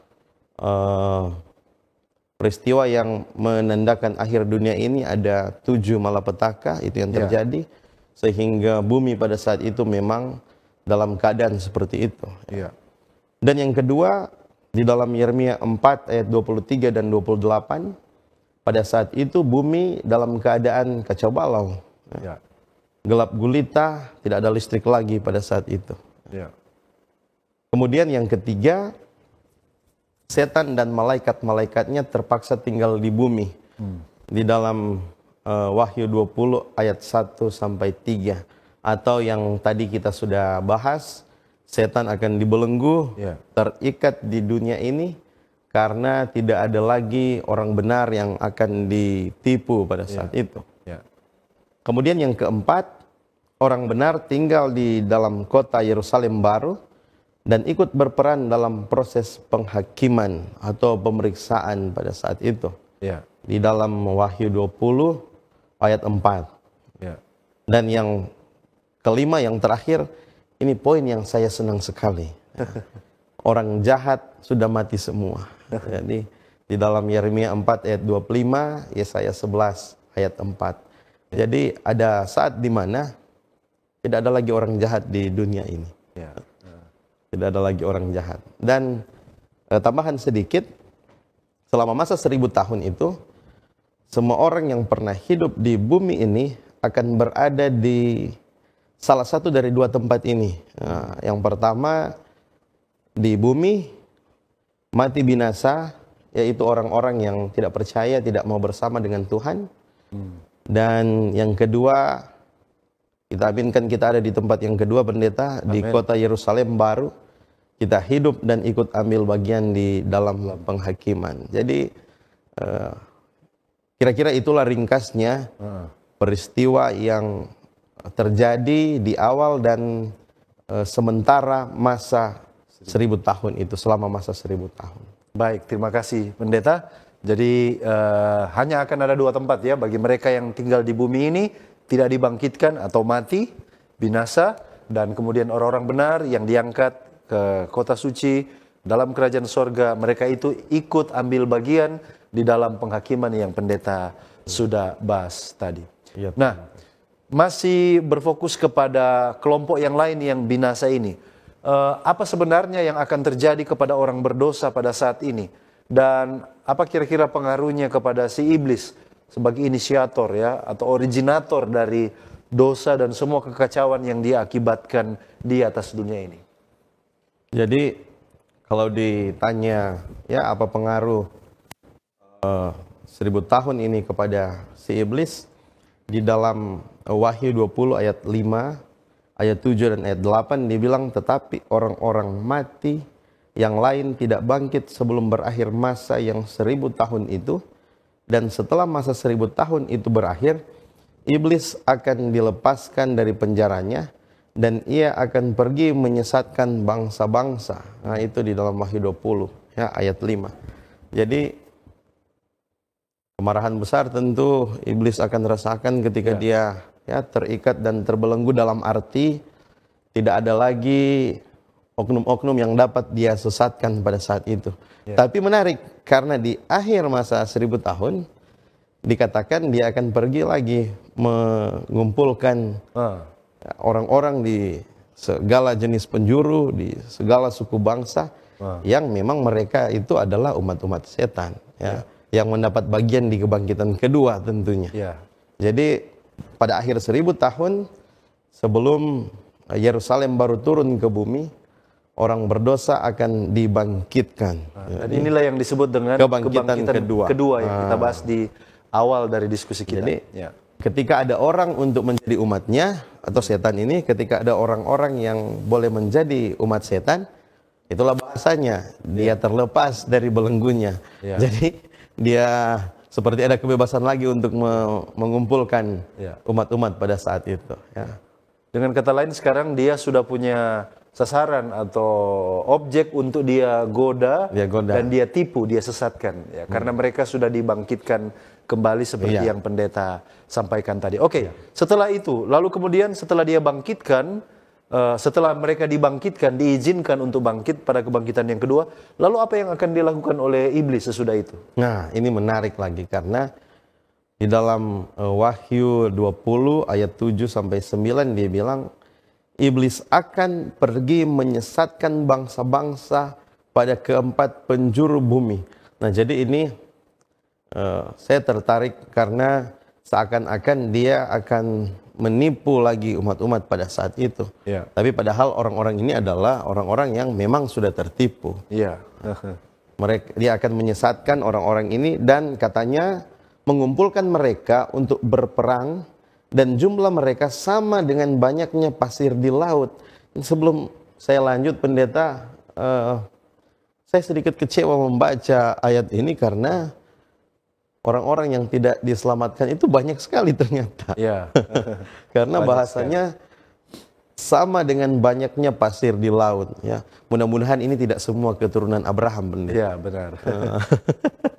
peristiwa yang menandakan akhir dunia ini ada 7 malapetaka itu yang terjadi, sehingga bumi pada saat itu memang dalam keadaan seperti itu. Ya. Dan yang kedua di dalam Yeremia 4 ayat 23 dan 28, pada saat itu bumi dalam keadaan kacau balau. Ya. Gelap gulita, tidak ada listrik lagi pada saat itu. Ya. Kemudian yang ketiga, setan dan malaikat-malaikatnya terpaksa tinggal di bumi. Di dalam Wahyu 20 ayat 1 sampai 3. Atau yang tadi kita sudah bahas, setan akan dibelenggu, terikat di dunia ini, karena tidak ada lagi orang benar yang akan ditipu pada saat itu. Kemudian yang keempat, orang benar tinggal di dalam kota Yerusalem baru, dan ikut berperan dalam proses penghakiman atau pemeriksaan pada saat itu. Ya. Di dalam Wahyu 20 ayat 4. Ya. Dan yang kelima, yang terakhir, ini poin yang saya senang sekali. Orang jahat sudah mati semua. Jadi di dalam Yeremia 4 ayat 25, Yesaya 11 ayat 4. Jadi ada saat di mana tidak ada lagi orang jahat di dunia ini. Ya. Tidak ada lagi orang jahat. Dan tambahan sedikit, selama masa 1000 tahun itu, semua orang yang pernah hidup di bumi ini akan berada di salah satu dari 2 tempat ini. Nah, yang pertama, di bumi, mati binasa, yaitu orang-orang yang tidak percaya, tidak mau bersama dengan Tuhan. Dan yang kedua, kita aminkan kita ada di tempat yang kedua, pendeta, di kota Yerusalem baru. Kita hidup dan ikut ambil bagian di dalam penghakiman. Jadi kira-kira itulah ringkasnya peristiwa yang terjadi di awal dan sementara masa 1000 tahun itu, selama masa 1000 tahun. Baik, terima kasih pendeta. Jadi hanya akan ada 2 tempat ya bagi mereka yang tinggal di bumi ini, tidak dibangkitkan atau mati, binasa, dan kemudian orang-orang benar yang diangkat ke kota suci dalam kerajaan sorga, mereka itu ikut ambil bagian di dalam penghakiman yang pendeta sudah bahas tadi. Ya. Nah, masih berfokus kepada kelompok yang lain yang binasa ini. Apa sebenarnya yang akan terjadi kepada orang berdosa pada saat ini? Dan apa kira-kira pengaruhnya kepada si iblis sebagai inisiator ya, atau originator dari dosa dan semua kekacauan yang dia akibatkan di atas dunia ini? Jadi kalau ditanya ya apa pengaruh 1000 tahun ini kepada si iblis, di dalam Wahyu 20 ayat 5, ayat 7 dan ayat 8 dibilang, tetapi orang-orang mati yang lain tidak bangkit sebelum berakhir masa yang 1000 tahun itu. Dan setelah masa 1000 tahun itu berakhir, iblis akan dilepaskan dari penjaranya dan ia akan pergi menyesatkan bangsa-bangsa. Nah, itu di dalam Wahyu 20 ya, ayat 5. Jadi kemarahan besar tentu iblis akan rasakan ketika dia terikat dan terbelenggu, dalam arti tidak ada lagi oknum-oknum yang dapat dia sesatkan pada saat itu. Tapi menarik, karena di akhir masa 1000 tahun dikatakan dia akan pergi lagi mengumpulkan orang-orang di segala jenis penjuru, di segala suku bangsa yang memang mereka itu adalah umat-umat setan, yang mendapat bagian di kebangkitan kedua tentunya. Jadi pada akhir 1000 tahun sebelum Yerusalem baru turun ke bumi, orang berdosa akan dibangkitkan. Dan inilah yang disebut dengan kebangkitan kedua yang kita bahas di awal dari diskusi kita. Jadi ketika ada orang untuk menjadi umatnya atau setan ini, ketika ada orang-orang yang boleh menjadi umat setan, itulah bahasanya dia terlepas dari belenggunya. Jadi dia seperti ada kebebasan lagi untuk mengumpulkan umat-umat pada saat itu. Dengan kata lain, sekarang dia sudah punya sasaran atau objek untuk dia goda, dan dia tipu, dia sesatkan. Karena mereka sudah dibangkitkan kembali seperti yang pendeta sampaikan tadi. Setelah itu, lalu kemudian setelah dia bangkitkan, setelah mereka dibangkitkan, diizinkan untuk bangkit pada kebangkitan yang kedua, lalu apa yang akan dilakukan oleh iblis sesudah itu? Nah, ini menarik lagi karena di dalam Wahyu 20 ayat 7-9 dia bilang, iblis akan pergi menyesatkan bangsa-bangsa pada keempat penjuru bumi. Nah, jadi ini saya tertarik karena seakan-akan dia akan menipu lagi umat-umat pada saat itu. Tapi padahal orang-orang ini adalah orang-orang yang memang sudah tertipu. Dia akan menyesatkan orang-orang ini dan katanya mengumpulkan mereka untuk berperang, dan jumlah mereka sama dengan banyaknya pasir di laut. Sebelum saya lanjut, pendeta, saya sedikit kecewa membaca ayat ini karena orang-orang yang tidak diselamatkan itu banyak sekali ternyata. Karena bahasanya sama dengan banyaknya pasir di laut. Mudah-mudahan ini tidak semua keturunan Abraham, pendeta. Benar.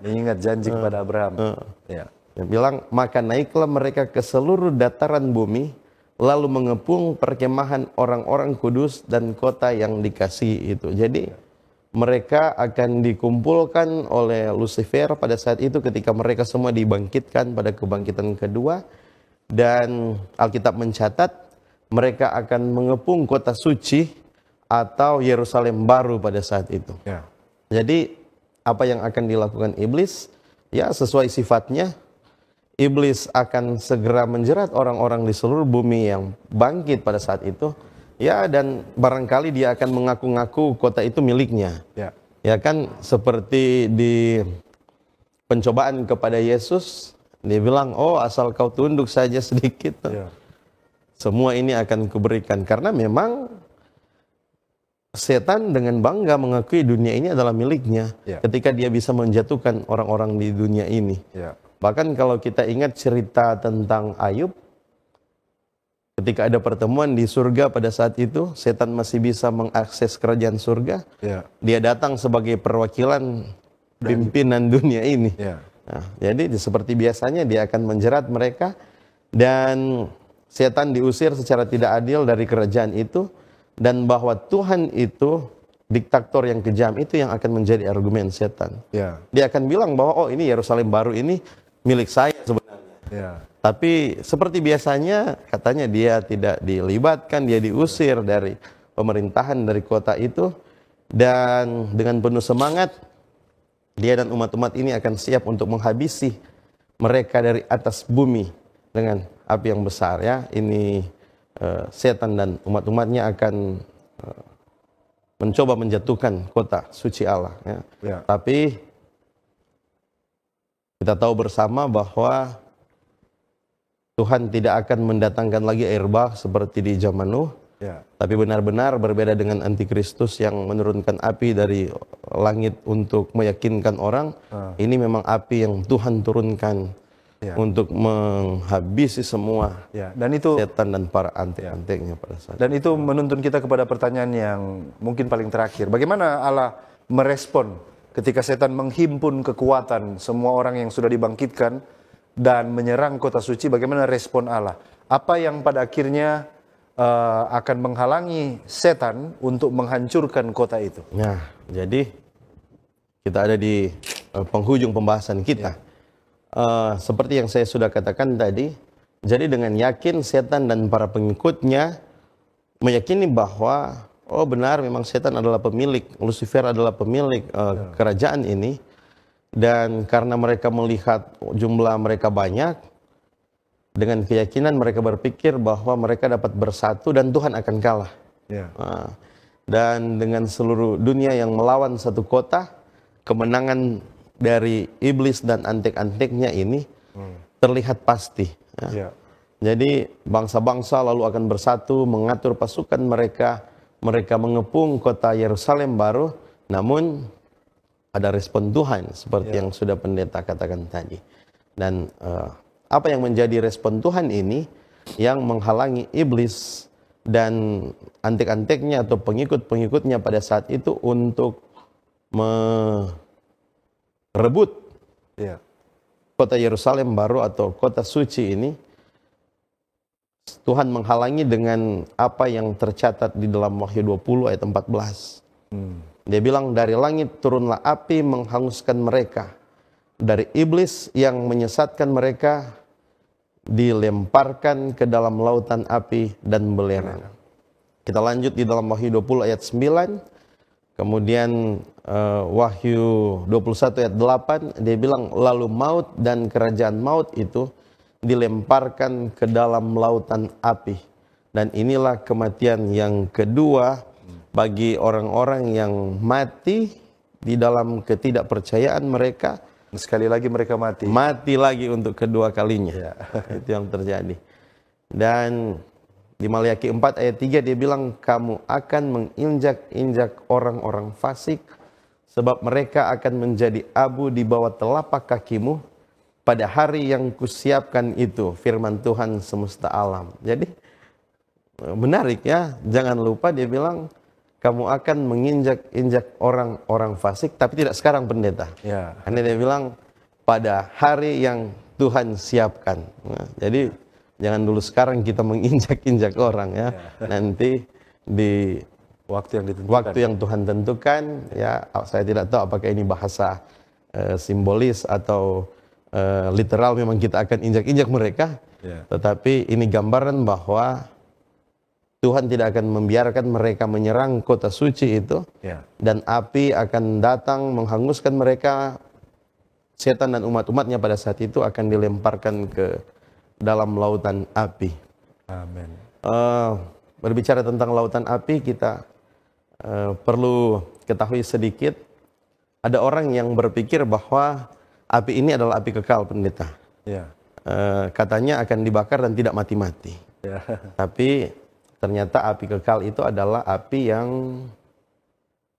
Mengingat janji kepada Abraham. Dia bilang, maka naiklah mereka ke seluruh dataran bumi, lalu mengepung perkemahan orang-orang kudus dan kota yang dikasihi itu. Jadi mereka akan dikumpulkan oleh Lucifer pada saat itu ketika mereka semua dibangkitkan pada kebangkitan kedua. Dan Alkitab mencatat mereka akan mengepung kota suci atau Yerusalem baru pada saat itu. Jadi apa yang akan dilakukan iblis? Ya, sesuai sifatnya, iblis akan segera menjerat orang-orang di seluruh bumi yang bangkit pada saat itu. Dan barangkali dia akan mengaku-ngaku kota itu miliknya. Ya kan, seperti di pencobaan kepada Yesus, dia bilang, oh asal kau tunduk saja sedikit, semua ini akan kuberikan. Karena memang setan dengan bangga mengakui dunia ini adalah miliknya, ketika dia bisa menjatuhkan orang-orang di dunia ini. Bahkan kalau kita ingat cerita tentang Ayub, ketika ada pertemuan di surga pada saat itu, setan masih bisa mengakses kerajaan surga. Dia datang sebagai perwakilan pimpinan dunia ini. Nah, jadi seperti biasanya dia akan menjerat mereka, dan setan diusir secara tidak adil dari kerajaan itu, dan bahwa Tuhan itu diktator yang kejam, itu yang akan menjadi argumen setan. Dia akan bilang bahwa oh ini Yerusalem baru ini milik saya sebenarnya. Tapi seperti biasanya katanya dia tidak dilibatkan, dia diusir dari pemerintahan dari kota itu, dan dengan penuh semangat dia dan umat-umat ini akan siap untuk menghabisi mereka dari atas bumi dengan api yang besar. Ini setan dan umat-umatnya akan mencoba menjatuhkan kota suci Allah. Tapi kita tahu bersama bahwa Tuhan tidak akan mendatangkan lagi air bah seperti di zaman Nuh. Ya. Tapi benar-benar berbeda dengan antikristus yang menurunkan api dari langit untuk meyakinkan orang. Ini memang api yang Tuhan turunkan untuk menghabisi semua dan itu setan dan para antek-anteknya pada saat. Dan itu menuntun kita kepada pertanyaan yang mungkin paling terakhir. Bagaimana Allah merespon ketika setan menghimpun kekuatan semua orang yang sudah dibangkitkan dan menyerang kota suci? Bagaimana respon Allah? Apa yang pada akhirnya akan menghalangi setan untuk menghancurkan kota itu? Nah, jadi kita ada di penghujung pembahasan kita. Seperti yang saya sudah katakan tadi, jadi dengan yakin setan dan para pengikutnya meyakini bahwa benar memang setan adalah pemilik, Lucifer adalah pemilik kerajaan ini, dan karena mereka melihat jumlah mereka banyak, dengan keyakinan mereka berpikir bahwa mereka dapat bersatu dan Tuhan akan kalah. Dan dengan seluruh dunia yang melawan satu kota, kemenangan dari iblis dan antek-anteknya ini terlihat pasti. Jadi bangsa-bangsa lalu akan bersatu mengatur pasukan mereka. Mereka mengepung kota Yerusalem baru, namun ada respon Tuhan seperti yang sudah pendeta katakan tadi. Dan apa yang menjadi respon Tuhan ini yang menghalangi iblis dan antek-anteknya atau pengikut-pengikutnya pada saat itu untuk merebut kota Yerusalem baru atau kota suci ini. Tuhan menghalangi dengan apa yang tercatat di dalam Wahyu 20 ayat 14. Dia bilang, dari langit turunlah api menghanguskan mereka. Dari iblis yang menyesatkan mereka dilemparkan ke dalam lautan api dan belerang. Kita lanjut di dalam Wahyu 20 ayat 9. Kemudian Wahyu 21 ayat 8, dia bilang, lalu maut dan kerajaan maut itu dilemparkan ke dalam lautan api. Dan inilah kematian yang kedua bagi orang-orang yang mati di dalam ketidakpercayaan mereka. Sekali lagi mereka mati. Mati lagi untuk kedua kalinya. Itu yang terjadi. Dan di Maliaki 4 ayat 3 dia bilang, kamu akan menginjak-injak orang-orang fasik, sebab mereka akan menjadi abu di bawah telapak kakimu pada hari yang kusiapkan itu, firman Tuhan semesta alam. Jadi menarik ya, jangan lupa dia bilang, kamu akan menginjak-injak orang-orang fasik, tapi tidak sekarang pendeta. Karena dia bilang, pada hari yang Tuhan siapkan. Nah, jadi jangan dulu sekarang kita menginjak-injak orang ya. Nanti di waktu yang Tuhan tentukan, ya saya tidak tahu apakah ini bahasa simbolis atau literal memang kita akan injak-injak mereka. Tetapi ini gambaran bahwa Tuhan tidak akan membiarkan mereka menyerang kota suci itu, dan api akan datang menghanguskan mereka. Setan dan umat-umatnya pada saat itu akan dilemparkan ke dalam lautan api. Amin. Berbicara tentang lautan api, kita perlu ketahui sedikit. Ada orang yang berpikir bahwa api ini adalah api kekal, pendeta. Katanya akan dibakar dan tidak mati-mati. Tapi ternyata api kekal itu adalah api yang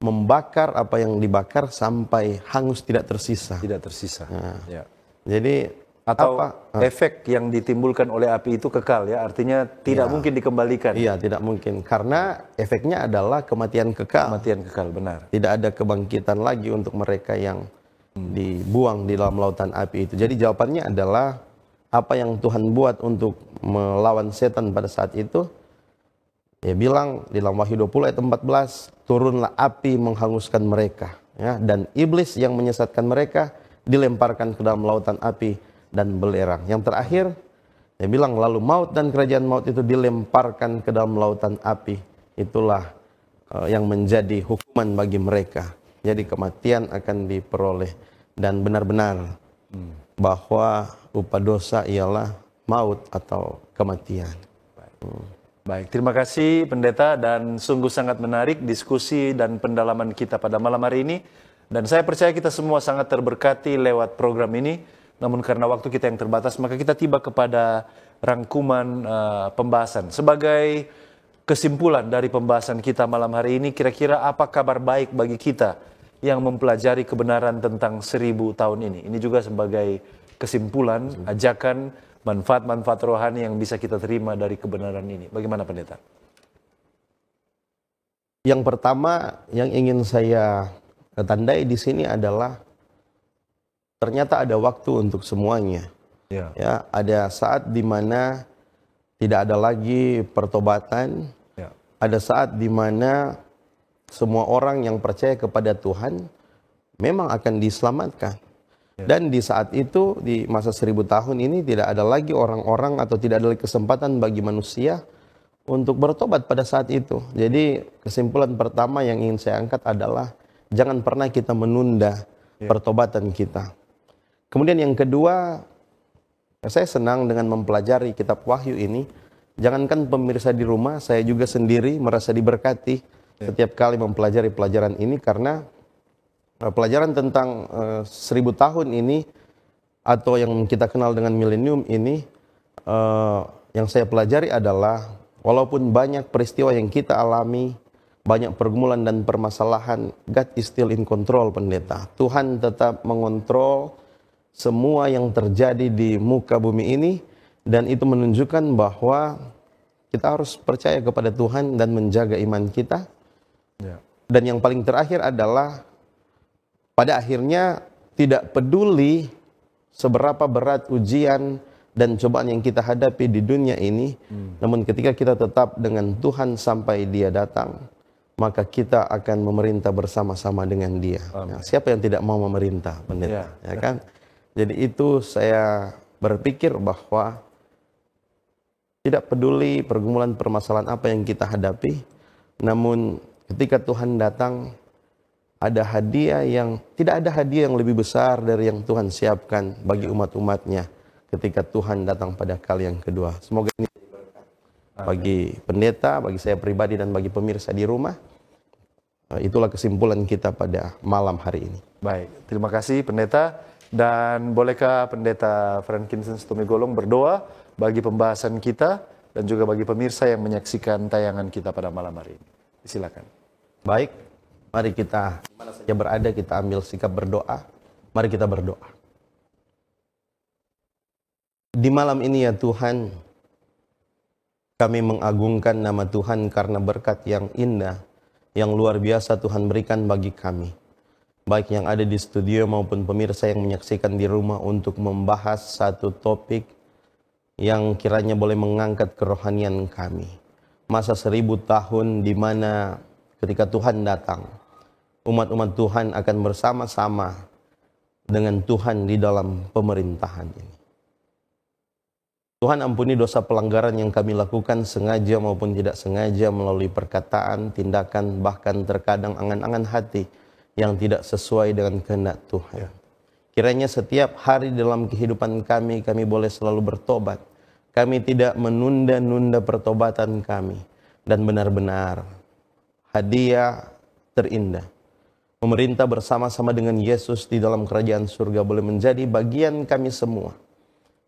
membakar apa yang dibakar sampai hangus tidak tersisa. Tidak tersisa. Jadi efek yang ditimbulkan oleh api itu kekal ya, artinya tidak mungkin dikembalikan. Iya, tidak mungkin karena efeknya adalah kematian kekal. Kematian kekal, benar. Tidak ada kebangkitan lagi untuk mereka yang dibuang di dalam lautan api itu. Jadi jawabannya adalah apa yang Tuhan buat untuk melawan setan pada saat itu. Dia bilang di dalam Wahyu 20 ayat 14, turunlah api menghanguskan mereka, ya, dan iblis yang menyesatkan mereka dilemparkan ke dalam lautan api dan belerang. Yang terakhir, dia bilang lalu maut dan kerajaan maut itu dilemparkan ke dalam lautan api. Itulah yang menjadi hukuman bagi mereka. Jadi kematian akan diperoleh, dan benar-benar bahwa upah dosa ialah maut atau kematian. Baik, terima kasih pendeta, dan sungguh sangat menarik diskusi dan pendalaman kita pada malam hari ini. Dan saya percaya kita semua sangat terberkati lewat program ini. Namun karena waktu kita yang terbatas, maka kita tiba kepada rangkuman pembahasan. Sebagai kesimpulan dari pembahasan kita malam hari ini, kira-kira apa kabar baik bagi kita yang mempelajari kebenaran tentang 1000 tahun ini? Ini juga sebagai kesimpulan, ajakan, manfaat-manfaat rohani yang bisa kita terima dari kebenaran ini. Bagaimana pendeta? Yang pertama yang ingin saya tandai di sini adalah ternyata ada waktu untuk semuanya. Ya, ada saat di mana tidak ada lagi pertobatan. Ada saat di mana semua orang yang percaya kepada Tuhan memang akan diselamatkan. Dan di saat itu, di masa 1000 tahun ini tidak ada lagi orang-orang atau tidak ada lagi kesempatan bagi manusia untuk bertobat pada saat itu. Jadi kesimpulan pertama yang ingin saya angkat adalah jangan pernah kita menunda pertobatan kita. Kemudian yang kedua, saya senang dengan mempelajari kitab Wahyu ini. Jangankan pemirsa di rumah, saya juga sendiri merasa diberkati setiap kali mempelajari pelajaran ini, karena pelajaran tentang 1000 tahun ini atau yang kita kenal dengan milenium ini, yang saya pelajari adalah walaupun banyak peristiwa yang kita alami, banyak pergumulan dan permasalahan, God is still in control, pendeta. Tuhan tetap mengontrol semua yang terjadi di muka bumi ini, dan itu menunjukkan bahwa kita harus percaya kepada Tuhan dan menjaga iman kita. Dan yang paling terakhir adalah pada akhirnya tidak peduli seberapa berat ujian dan cobaan yang kita hadapi di dunia ini, namun ketika kita tetap dengan Tuhan sampai Dia datang, maka kita akan memerintah bersama-sama dengan Dia. Nah, siapa yang tidak mau memerintah, pendeta? Ya kan? Jadi itu saya berpikir bahwa tidak peduli pergumulan permasalahan apa yang kita hadapi, namun ketika Tuhan datang, ada hadiah yang tidak ada hadiah yang lebih besar dari yang Tuhan siapkan bagi umat-umatnya ketika Tuhan datang pada kali yang kedua. Semoga ini berkat bagi pendeta, bagi saya pribadi, dan bagi pemirsa di rumah. Itulah kesimpulan kita pada malam hari ini. Baik, terima kasih pendeta. Dan bolehkah pendeta Frankincense Tumigolong berdoa bagi pembahasan kita dan juga bagi pemirsa yang menyaksikan tayangan kita pada malam hari ini? Silakan. Baik, mari kita dimana saja berada, kita ambil sikap berdoa. Mari kita berdoa. Di malam ini ya Tuhan, kami mengagungkan nama Tuhan karena berkat yang indah, yang luar biasa Tuhan berikan bagi kami. Baik yang ada di studio maupun pemirsa yang menyaksikan di rumah, untuk membahas satu topik yang kiranya boleh mengangkat kerohanian kami. Masa 1000 tahun di mana ketika Tuhan datang, umat-umat Tuhan akan bersama-sama dengan Tuhan di dalam pemerintahan ini. Tuhan ampuni dosa pelanggaran yang kami lakukan sengaja maupun tidak sengaja melalui perkataan, tindakan, bahkan terkadang angan-angan hati yang tidak sesuai dengan kehendak Tuhan. Kiranya setiap hari dalam kehidupan kami boleh selalu bertobat. Kami tidak menunda-nunda pertobatan kami. Dan benar-benar hadiah terindah, memerintah bersama-sama dengan Yesus di dalam kerajaan surga, boleh menjadi bagian kami semua.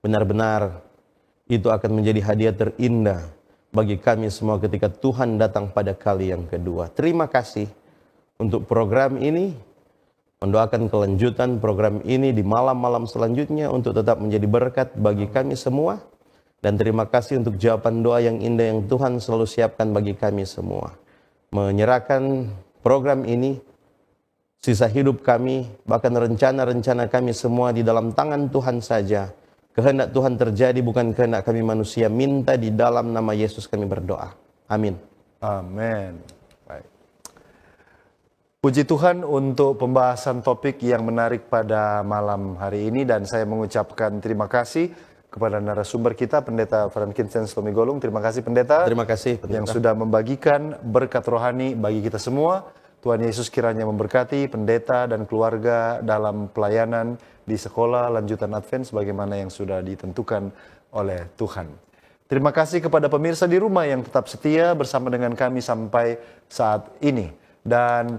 Benar-benar itu akan menjadi hadiah terindah bagi kami semua ketika Tuhan datang pada kali yang kedua. Terima kasih untuk program ini, mendoakan kelanjutan program ini di malam-malam selanjutnya untuk tetap menjadi berkat bagi kami semua. Dan terima kasih untuk jawaban doa yang indah yang Tuhan selalu siapkan bagi kami semua. Menyerahkan program ini, sisa hidup kami, bahkan rencana-rencana kami semua di dalam tangan Tuhan saja. Kehendak Tuhan terjadi, bukan kehendak kami manusia. Minta di dalam nama Yesus kami berdoa. Amin. Amin. Puji Tuhan untuk pembahasan topik yang menarik pada malam hari ini, dan saya mengucapkan terima kasih kepada narasumber kita, Pendeta Frankincense Tumigolong. Terima kasih Pendeta. Terima kasih Pendeta yang sudah membagikan berkat rohani bagi kita semua. Tuhan Yesus kiranya memberkati pendeta dan keluarga dalam pelayanan di sekolah lanjutan Advent sebagaimana yang sudah ditentukan oleh Tuhan. Terima kasih kepada pemirsa di rumah yang tetap setia bersama dengan kami sampai saat ini. Dan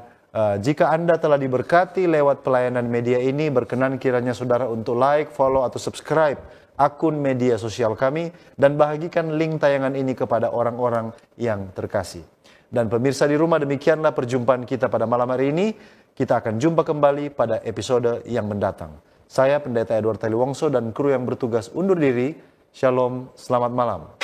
jika Anda telah diberkati lewat pelayanan media ini, berkenan kiranya saudara untuk like, follow, atau subscribe akun media sosial kami, dan bagikan link tayangan ini kepada orang-orang yang terkasih. Dan pemirsa di rumah, demikianlah perjumpaan kita pada malam hari ini. Kita akan jumpa kembali pada episode yang mendatang. Saya Pendeta Edward Taliwongso dan kru yang bertugas undur diri. Shalom, selamat malam.